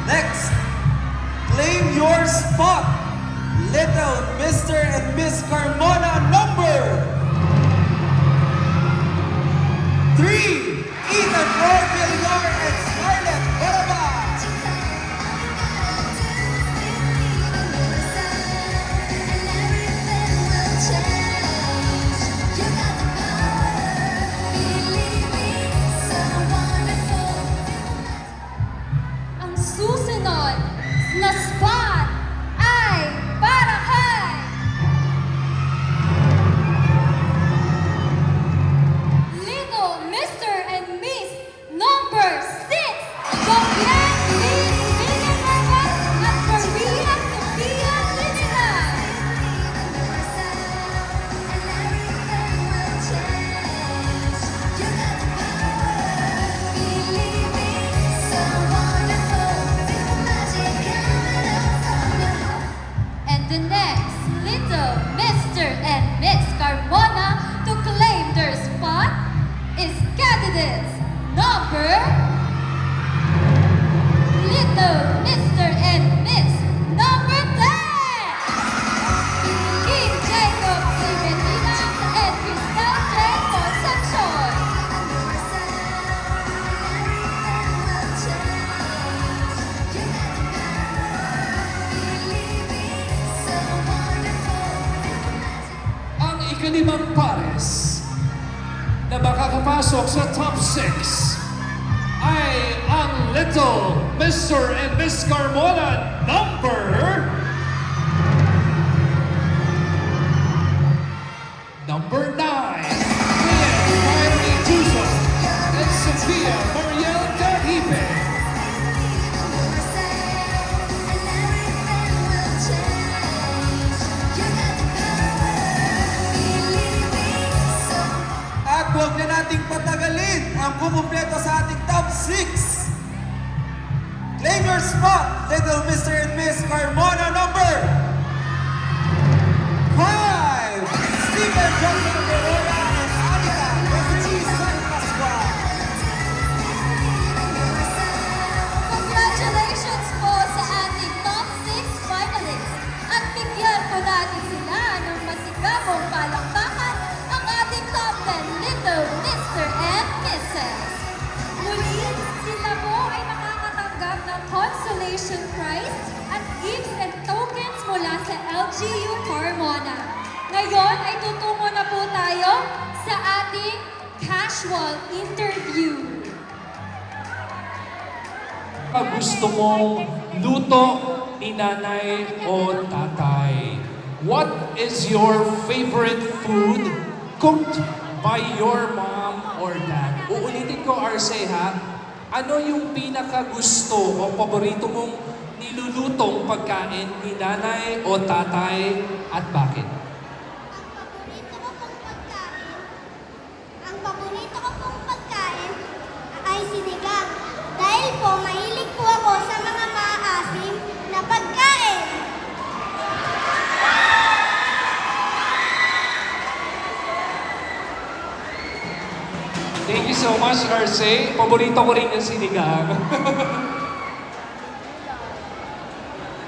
Next, claim your spot. Little Mr. and Miss Carmona number 3, Ethan Roy Villar and Scarlett Baraba. Ang susunod na spot ay para kay Little Mr. and Miss number 6, Goklan Liz Villanueva at Maria Sofia Trinidad. And the next, Little Mr. and Miss Carmona to claim their spot is candidates number Little Mr. and Miss number 10, King Jacob C. Medina and Cristal J. Concepcion. Ang ikalimang pares na makakapasok sa top 6 ay ang Little Mr. and Miss Carmona number 9, Ian Riley Tuso and Sophia Mariel Dahipe. At huwag na nating patagalin ang kumumpleto sa ating top 6. Claim your spot, Little Mr. and Miss Carmona number 5, Stephen Johnson Verona and Anika Desiree San Pascual. Congratulations po sa ating top 6 finalists at bigyan po natin sila ng masigabong palakpakan ang ating top 10 Little Mr. and Mrs. Muli, sila po ay makakatanggap ng consolation prize at gifts and tokens mula sa LGU Carmona. Ngayon ay tutungo na po tayo sa ating casual interview. Gusto mong luto ni nanay o tatay? What is your favorite food cooked by your mom or dad? Uulitin ko, Arce, ha? Ano yung pinakagusto o paborito mong nilulutong pagkain ni nanay o tatay at bakit? Ang paborito ko pong pagkain ay sinigang. Dahil po, mahilig po ako sa mga maasim na pagkain. Thank you so much, Arce. Paborito ko rin yung sinigang.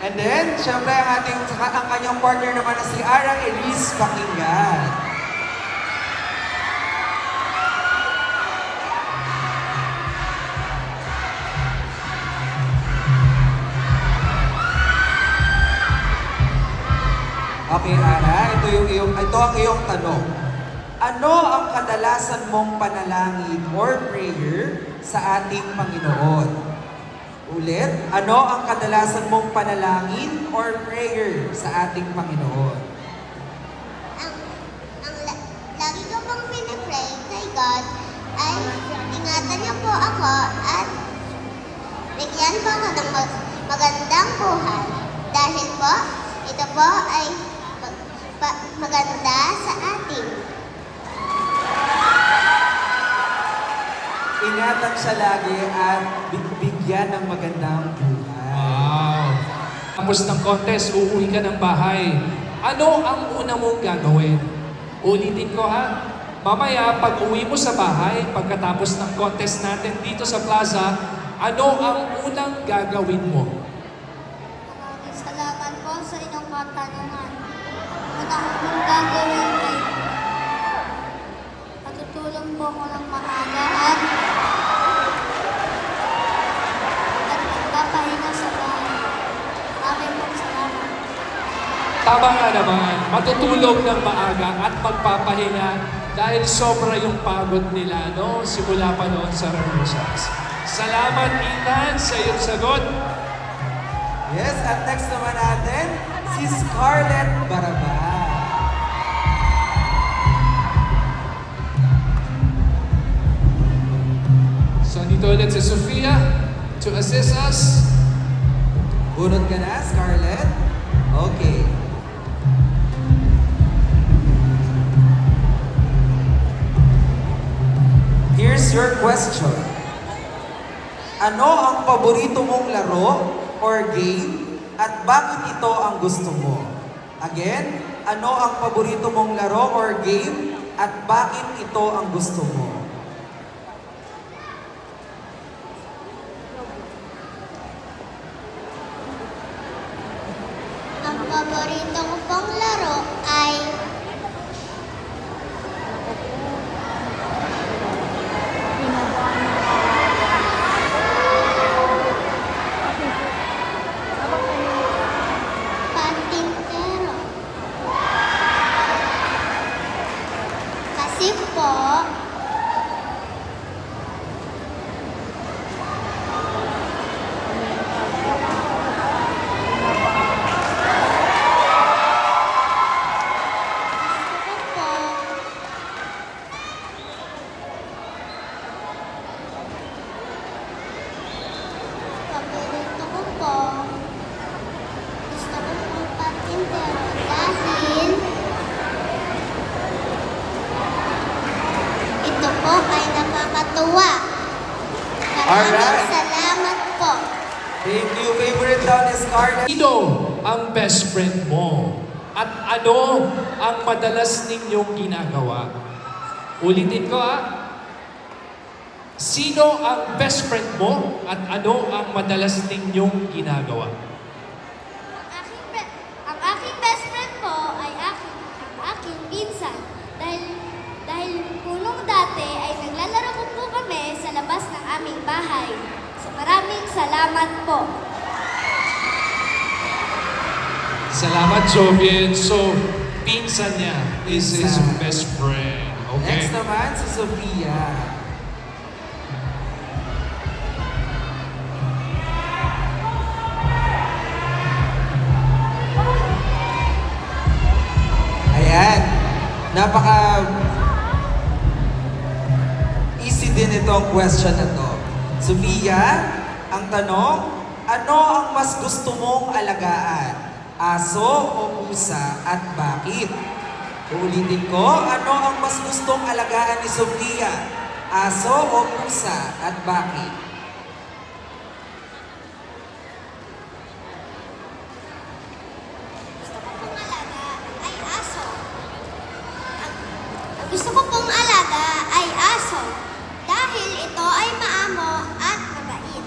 And then, syempre ang kanyang partner naman na si Ara Elise Pakinggan. Okay, Ara, ito ang iyong tanong. Ano ang kadalasan mong panalangin or prayer sa ating Panginoon? Ulit, ano ang kadalasan mong panalangin or prayer sa ating Panginoon? Lagi ko pong pinipray kay God ay ingatan niyo po ako at bigyan po ako ng magandang buhay. Dahil po, ito po ay maganda sa atin. Ingatan siya lagi at bigyan ng magandang buhay. Wow! Tapos ng contest, uuwi ka ng bahay. Ano ang una mong gagawin? Ulitin ko ha. Mamaya, pag uwi mo sa bahay, pagkatapos ng contest natin dito sa plaza, ano ang unang gagawin mo? Maraming salamat po sa inyong katanungan. Una kong gagawin ay patutulong po ko ng maaga at magpapahinga sa bahay. Maraming pong salamat. Tama nga naman, matutulog ng maaga at magpapahinga dahil sobra yung pagod nila, no? Simula pa noon sa rehearsals. Salamat, Ethan, sa iyong sagot. Yes, at next naman natin, si Scarlett Baraba. So, dito ulit si Sofia to assist us. Bunod ka na, Scarlett? Okay. Here's your question. Ano ang paborito mong laro or game at bakit ito ang gusto mo? Again, ano ang paborito mong laro or game at bakit ito ang gusto mo? Ang paborito ko pong laro ay patintero. Kasi po, paborito ko po, gusto ko pong patintero dahil ito po ay nakakatuwa. Maraming Alright. salamat po. Thank you. Favorite daw ni Scarlett. Sino ang best friend mo? At ano ang madalas ninyong ginagawa? Ulitin ko Sino ang best friend mo at ano ang madalas ninyong ginagawa? Ang aking best friend po ay ang aking pinsan. Dahil punong dati ay naglalaro po kami sa labas ng aming bahay. So maraming salamat po. Salamat, Jovian. So, pinsan niya is his Pinsan. best friend. Okay? Next naman, si Sofia. Ayan. Napaka easy din itong question na to. Sofia, ang tanong, ano ang mas gusto mong alagaan? Aso o pusa at bakit? Uulitin ko, ano ang mas gustong alagaan ni Sofia? Aso o pusa at bakit? Gusto ko pong alaga ay aso. Dahil ito ay maamo at mabait.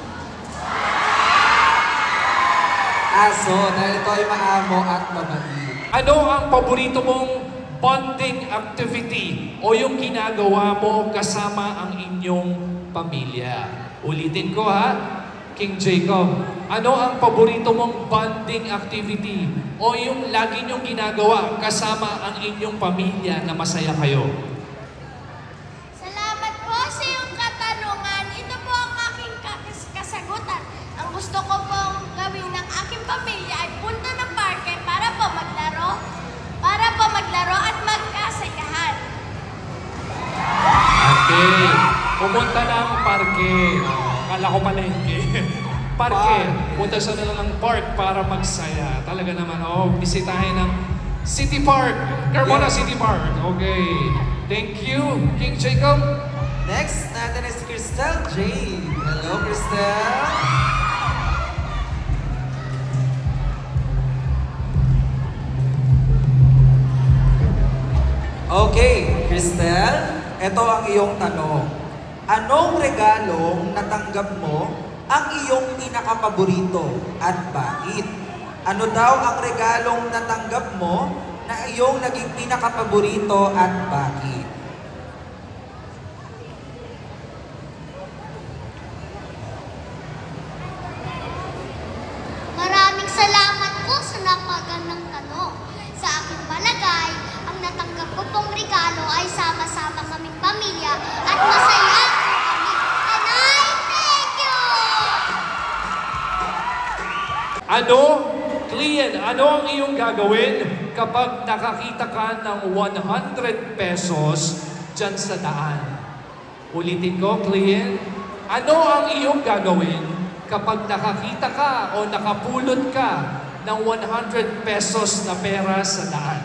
Aso, dahil ito ay maamo at mabait. Ano ang paborito mong bonding activity o yung ginagawa mo kasama ang inyong pamilya? Ulitin ko King Jacob. Ano ang paborito mong bonding activity o yung lagi niyong ginagawa kasama ang inyong pamilya na masaya kayo? Salamat po sa iyong katanungan. Ito po ang aking kasagutan. Ang gusto ko pong gawin ng aking pamilya ay punta ng parke para po maglaro at magkasayahan. Okay. Pumunta ng parke. Kala ko palengke. Parke. Punta siya na lang ng park para magsaya. Talaga naman, bisitahin ng City Park. Carmona Yeah. City Park. Okay. Thank you, King Jacob. Next natin is Cristel Jane. Hello, Cristel. Okay, Cristel, ito ang iyong tanong. Anong regalong natanggap mo ang iyong pinakapaborito at bakit? Ano daw ang regalong natanggap mo na iyong naging pinakapaborito at bakit? Maraming salamat po sa napagandang tanong. Sa aking palagay, ang natanggap ko pong regalo ay sama-sama kaming pamilya at masaya po kami. And I thank you! Ano, Clean, ano ang iyong gagawin kapag nakakita ka ng 100 pesos dyan sa daan? Ulitin ko, Clean. Ano ang iyong gagawin kapag nakakita ka o nakapulot ka ng 100 pesos na pera sa daan?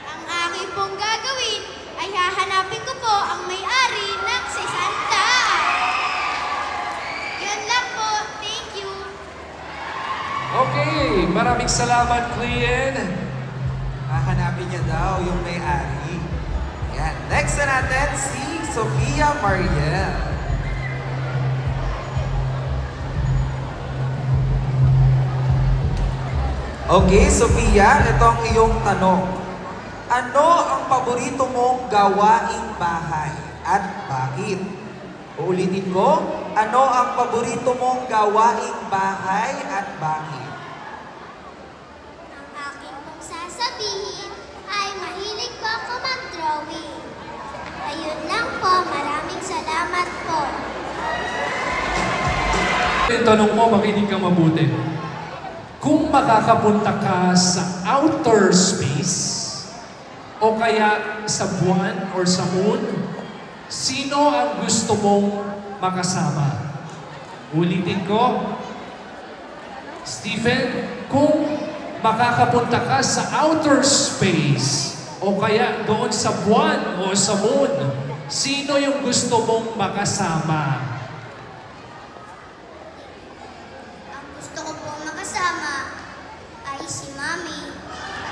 Ang aking pong gagawin ay hahanapin ko po ang may-ari ng 600. Yun lang po. Thank you. Okay, maraming salamat, Clean. Hahanapin niya daw yung may-ari. Yan. Next na natin si Sofia Mariel. Okay, Sofia, ito ang iyong tanong. Ano ang paborito mong gawaing bahay at bakit? Uulitin ko, ano ang paborito mong gawaing bahay at bakit? Ang aking pong sasabihin ay mahilig po ako mag-drawing. Ayun lang po. Maraming salamat po. Yung tanong mo, makinig ka mabuti. Kung makakapunta ka sa outer space o kaya sa buwan or sa moon, sino ang gusto mong makasama? Ulitin ko, Stephen, kung makakapunta ka sa outer space o kaya doon sa buwan o sa moon, sino yung gusto mong makasama? Ang gusto ko pong makasama ay si Mami.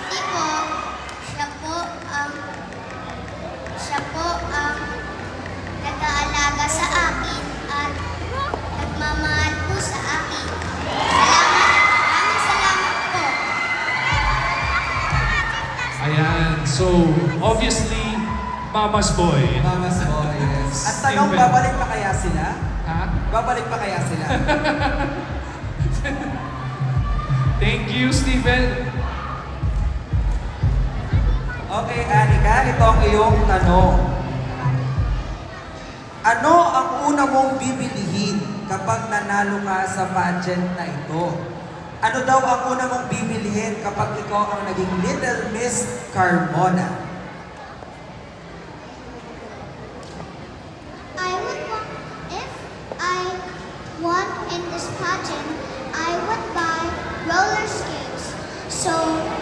Kasi po, siya po ang nag-aalaga sa akin at nagmamahal po sa akin. Maraming salamat po. Ayan, so obviously, Mama's boy. Mama's boy, yes. At tanong, Stephen. babalik pa kaya sila? Ha? Babalik pa kaya sila? Thank you, Stephen. Okay, Anika, ito ang iyong tanong. Ano ang una mong bibilihin kapag nanalo ka sa pageant na ito? Ano daw ang una mong bibilihin kapag ikaw ang naging Little Miss Carmona? If I won in this pageant, I would buy roller skates. So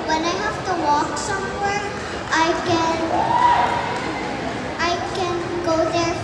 when I have to walk somewhere, I can go there